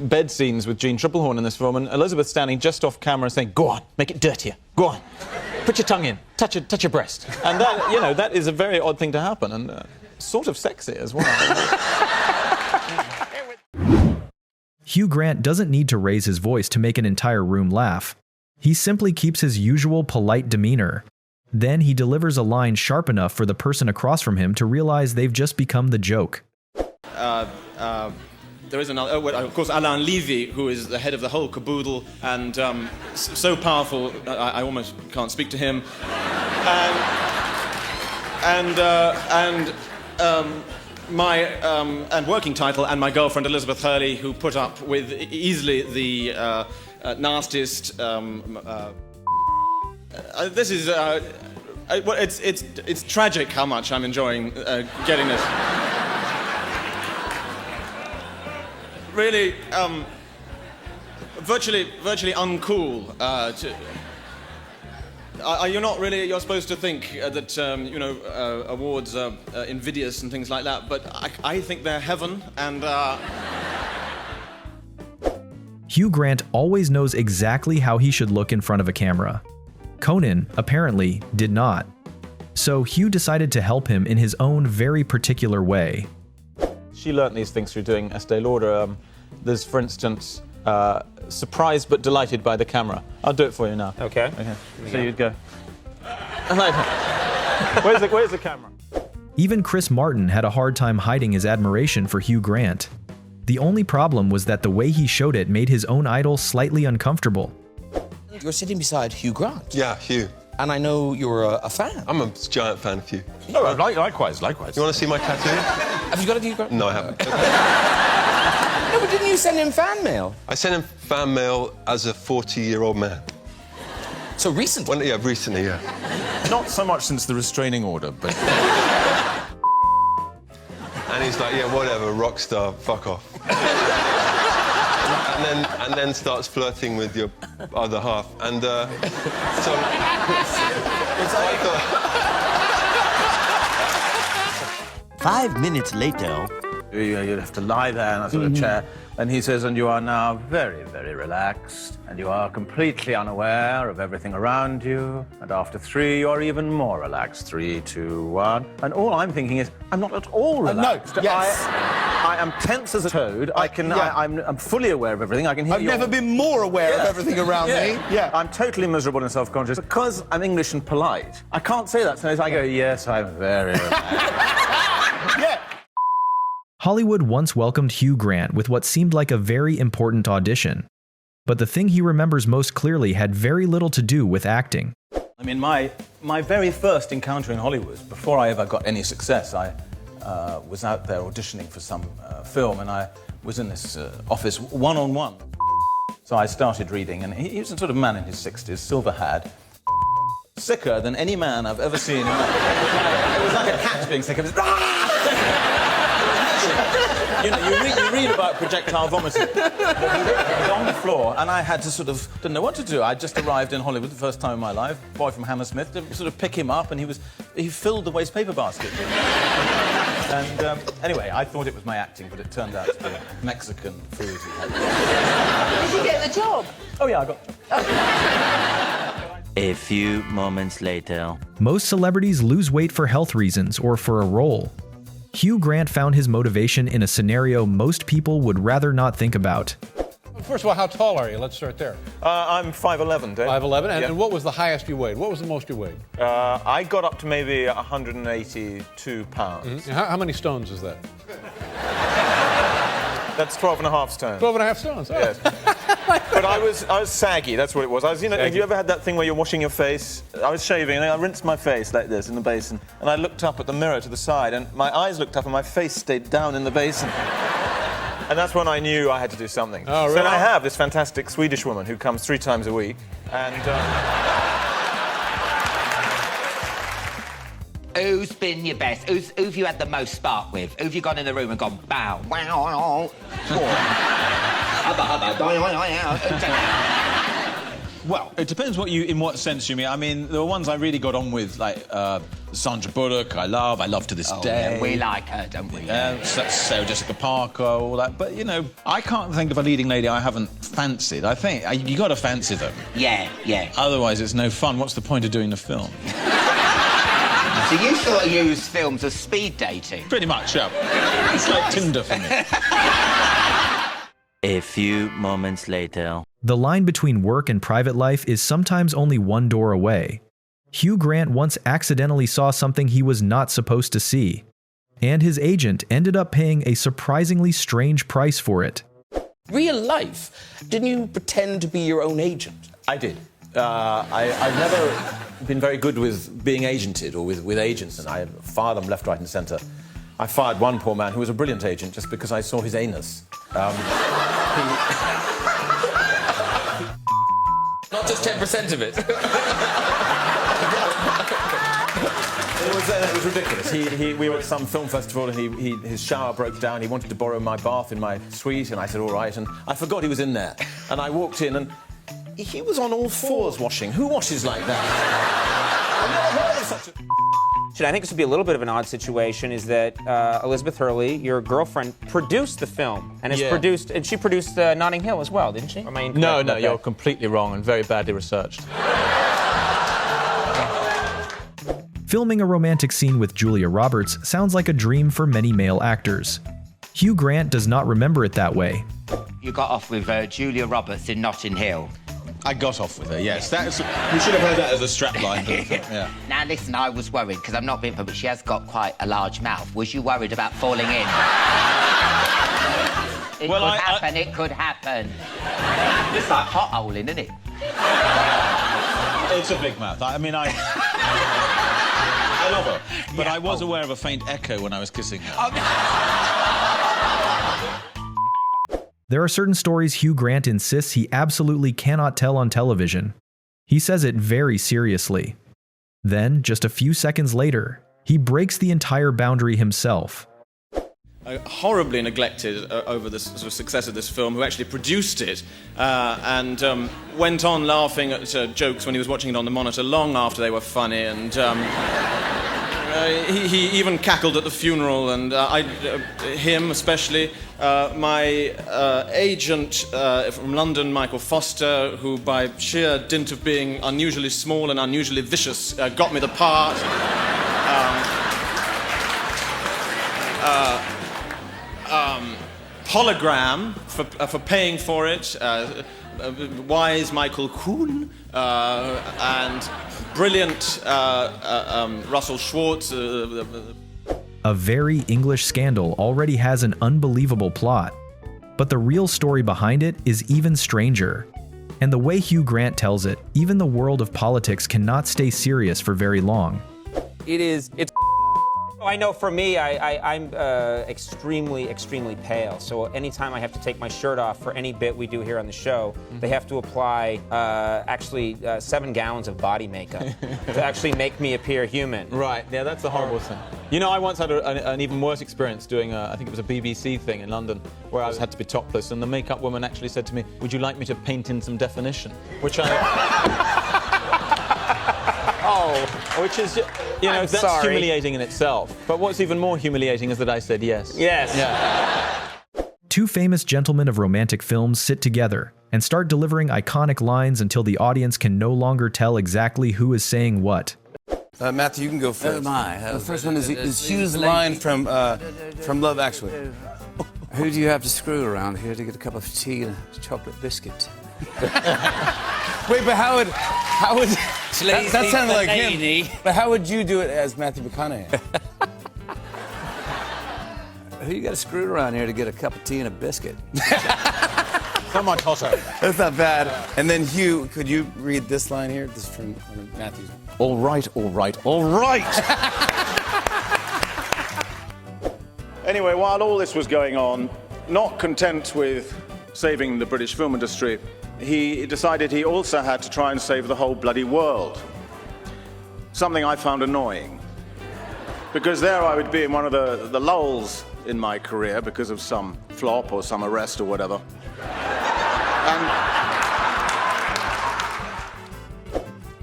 bed scenes with Jean Tripplehorn in this film, and Elizabeth standing just off camera saying, "Go on, make it dirtier. Go on, put your tongue in, touch your breast." And that, you know, that is a very odd thing to happen, and sort of sexy as well. Hugh Grant doesn't need to raise his voice to make an entire room laugh. He simply keeps his usual polite demeanor. Then he delivers a line sharp enough for the person across from him to realize they've just become the joke. There is another, of course, Alain Levy, who is the head of the whole caboodle, and so powerful, I almost can't speak to him. And working title, and my girlfriend Elizabeth Hurley, who put up with easily the nastiest. This is it's tragic how much I'm enjoying getting this. Really, virtually uncool. You're supposed to think that awards are invidious and things like that, but I think they're heaven, and. Hugh Grant always knows exactly how he should look in front of a camera. Conan, apparently, did not. So Hugh decided to help him in his own very particular way. She learnt these things through doing Estee Lauder. There's, for instance, surprised but delighted by the camera. I'll do it for you now. Okay. So you'd go. Where's the camera? Even Chris Martin had a hard time hiding his admiration for Hugh Grant. The only problem was that the way he showed it made his own idol slightly uncomfortable. You're sitting beside Hugh Grant. Yeah, Hugh. And I know you're a fan. I'm a giant fan of Hugh. Oh, likewise. You want to see my tattoo? Have you got a Hugh Grant? No, I haven't. No, but didn't you send him fan mail? I sent him fan mail as a 40-year-old man. So recently? Yeah, recently, yeah. Not so much since the restraining order, but... And he's like, yeah, whatever, rock star, fuck off. and then starts flirting with your other half. And so I thought... 5 minutes later... You'd have to lie there in that sort of chair. And he says, and you are now very, very relaxed, and you are completely unaware of everything around you. And after 3, you are even more relaxed. 3, 2, 1. And all I'm thinking is, I'm not at all relaxed. No, yes. I am tense as a toad. I'm fully aware of everything. I can hear I've never been more aware of everything around me. Yeah. I'm totally miserable and self-conscious because I'm English and polite. I can't say that, so I go, yes, I'm very relaxed. Yeah. Hollywood once welcomed Hugh Grant with what seemed like a very important audition. But the thing he remembers most clearly had very little to do with acting. I mean, my very first encounter in Hollywood, before I ever got any success, I was out there auditioning for some film, and I was in this office one-on-one. So I started reading, and he was a sort of man in his 60s, silver-haired, sicker than any man I've ever seen in my life. It was like a cat being sick. It was, you know, you read about projectile vomiting. He was on the floor, and I had to didn't know what to do. I just arrived in Hollywood the first time in my life, boy from Hammersmith, to sort of pick him up, and he filled the waste paper basket. And anyway, I thought it was my acting, but it turned out to be Mexican food he had. Did you get the job? Oh yeah, I got. A few moments later. Most celebrities lose weight for health reasons or for a role. Hugh Grant found his motivation in a scenario most people would rather not think about. First of all, how tall are you? Let's start there. I'm 5'11", Dave. 5'11", Yeah. and what was the highest you weighed? What was the most you weighed? I got up to maybe 182 pounds. Mm-hmm. How many stones is that? That's 12.5 stones. 12.5 stones. Oh. Yes. But I was saggy. That's what it was. Have you ever had that thing where you're washing your face? I was shaving, and I rinsed my face like this in the basin, and I looked up at the mirror to the side, and my eyes looked up, and my face stayed down in the basin. And that's when I knew I had to do something. Oh, really? So then I have this fantastic Swedish woman who comes 3 times a week, and... Who's been your best? Who've you had the most spark with? Who've you gone in the room and gone, bow, wow, Well, it depends in what sense you mean. I mean, there were ones I really got on with, like Sandra Bullock, I love to this day. Yeah, we like her, don't we? Sarah Jessica Parker, all that. But, you know, I can't think of a leading lady I haven't fancied. I think you got to fancy them. Yeah. Otherwise, it's no fun. What's the point of doing the film? So you sort of use films as speed dating? Pretty much, yeah. It's like Tinder for me. A few moments later. The line between work and private life is sometimes only one door away. Hugh Grant once accidentally saw something he was not supposed to see, and his agent ended up paying a surprisingly strange price for it. Real life, didn't you pretend to be your own agent? I did. I've never been very good with being agented or with agents, and I fired them left, right, and centre. I fired one poor man who was a brilliant agent just because I saw his anus. Not just 10% of it. It was ridiculous. We were at some film festival and his shower broke down. He wanted to borrow my bath in my suite, and I said, all right. And I forgot he was in there. And I walked in, and he was on all fours washing. Who washes like that? I've never heard of such a... I think this would be a little bit of an odd situation is that Elizabeth Hurley, your girlfriend, produced the film and she produced Notting Hill as well, didn't she? Or am I incorrect No, about you're that? completely wrong and very badly researched. Filming a romantic scene with Julia Roberts sounds like a dream for many male actors. Hugh Grant does not remember it that way. You got off with Julia Roberts in Notting Hill. I got off with her, yes. We should have heard that as a strapline. Yeah. Now, listen, I was worried, because I'm not being but she has got quite a large mouth. Was you worried about falling in? It could happen. It's like potholing, isn't it? It's a big mouth. I mean, I love her. But I was aware of a faint echo when I was kissing her. There are certain stories Hugh Grant insists he absolutely cannot tell on television. He says it very seriously. Then, just a few seconds later, he breaks the entire boundary himself. Horribly neglected over the sort of success of this film, who actually produced it and went on laughing at jokes when he was watching it on the monitor long after they were funny, and he even cackled at the funeral, and him especially. My agent from London, Michael Foster, who by sheer dint of being unusually small and unusually vicious got me the part. Hologram for paying for it. Wise Michael Kuhn and brilliant Russell Schwartz. A very English scandal already has an unbelievable plot, but the real story behind it is even stranger. And the way Hugh Grant tells it, even the world of politics cannot stay serious for very long. It's I know for me, I'm extremely pale. So anytime I have to take my shirt off for any bit we do here on the show, they have to apply 7 gallons of body makeup to actually make me appear human. Right, yeah, that's a horrible thing. You know, I once had an even worse experience doing, I think it was a BBC thing in London, where I had to be topless, and the makeup woman actually said to me, would you like me to paint in some definition? Which I... Which is, you know, that's humiliating in itself. But what's even more humiliating is that I said yes. Yes. Yeah. Two famous gentlemen of romantic films sit together and start delivering iconic lines until the audience can no longer tell exactly who is saying what. Matthew, you can go first. Oh my. The first one is Hugh's line from Love Actually. Who do you have to screw around here to get a cup of tea and a chocolate biscuit? Wait, but how would that sounded like him? But how would you do it as Matthew McConaughey? Who you got to screw around here to get a cup of tea and a biscuit? So much hotter. That's not bad. And then Hugh, could you read this line here? This is from one of Matthew's. All right, all right, all right! Anyway, while all this was going on, not content with saving the British film industry, he decided he also had to try and save the whole bloody world. Something I found annoying. Because there I would be in one of the lulls in my career because of some flop or some arrest or whatever.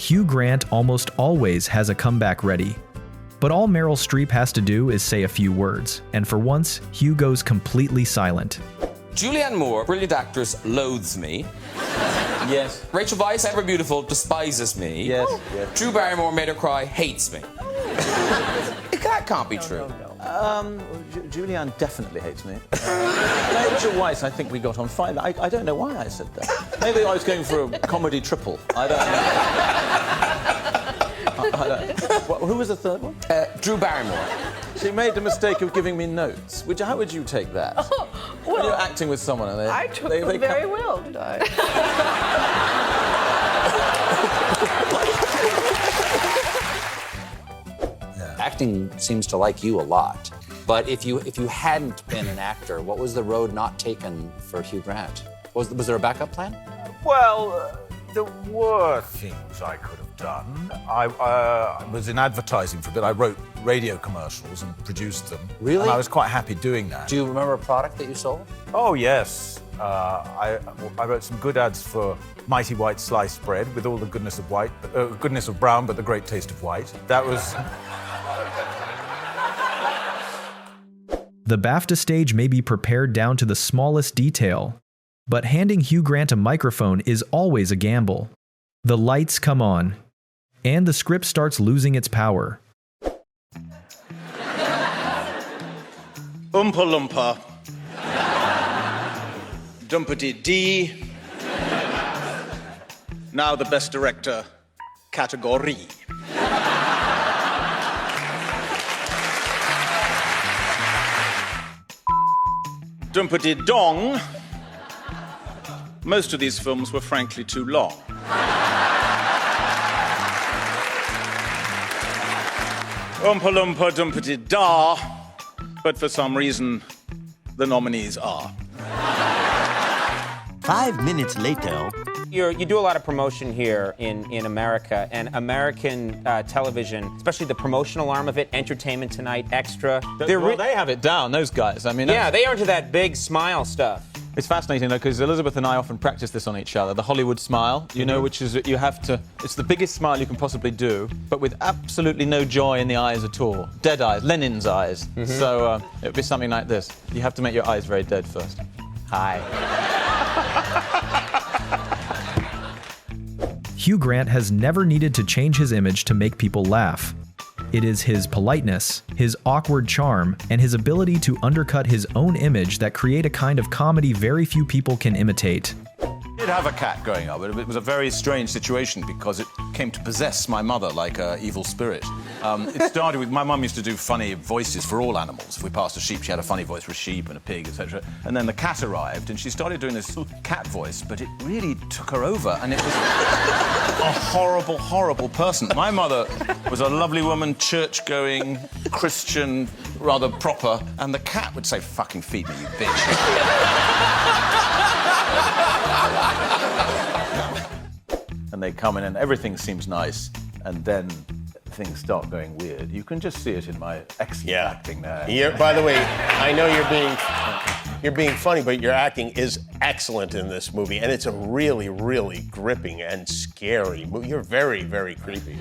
Hugh Grant almost always has a comeback ready. But all Meryl Streep has to do is say a few words, and for once, Hugh goes completely silent. Julianne Moore, brilliant actress, loathes me. Yes. Rachel Weisz, ever beautiful, despises me. Yes. Yes. Drew Barrymore, made her cry, hates me. That can't be true. Julianne definitely hates me. Rachel Weisz, I think we got on fine. I don't know why I said that. Maybe I was going for a comedy triple. I don't know. Who was the third one? Drew Barrymore. She made the mistake of giving me notes. How would you take that? Oh, well, when you're acting with someone and I took them very well, did I? Acting seems to like you a lot. But if you hadn't been an actor, what was the road not taken for Hugh Grant? Was there a backup plan? Well, there were things I could have done. I was in advertising for a bit. I wrote radio commercials and produced them. Really? And I was quite happy doing that. Do you remember a product that you sold? Oh, yes. I wrote some good ads for Mighty White Sliced Bread with all the goodness of white, goodness of brown, but the great taste of white. That was... The BAFTA stage may be prepared down to the smallest detail, but handing Hugh Grant a microphone is always a gamble. The lights come on, and the script starts losing its power. Oompa Loompa. Dumpity D. Now the best director category. Dumpity Dong. Most of these films were frankly too long. Oompa Loompa Dumpity Da. But for some reason, the nominees are. 5 minutes later. You do a lot of promotion here in America, and American television, especially the promotional arm of it, Entertainment Tonight, Extra. They have it down, those guys. I mean, yeah, they are into that big smile stuff. It's fascinating, though, because Elizabeth and I often practice this on each other. The Hollywood smile, you know, which is you have to... It's the biggest smile you can possibly do, but with absolutely no joy in the eyes at all. Dead eyes, Lenin's eyes. So it would be something like this. You have to make your eyes very dead first. Hi. Hugh Grant has never needed to change his image to make people laugh. It is his politeness, his awkward charm, and his ability to undercut his own image that create a kind of comedy very few people can imitate. I did have a cat growing up, but it was a very strange situation because it came to possess my mother like an evil spirit. It started with my mum used to do funny voices for all animals. If we passed a sheep, she had a funny voice for a sheep and a pig, etc. And then the cat arrived, and she started doing this cat voice, but it really took her over, and it was a horrible, horrible person. My mother was a lovely woman, church-going, Christian, rather proper, and the cat would say, "Fucking feed me, you bitch." And they come in and everything seems nice, and then things start going weird. You can just see it in my excellent acting there. By the way, I know you're being funny, but your acting is excellent in this movie, and it's a really, really gripping and scary movie. You're very, very creepy.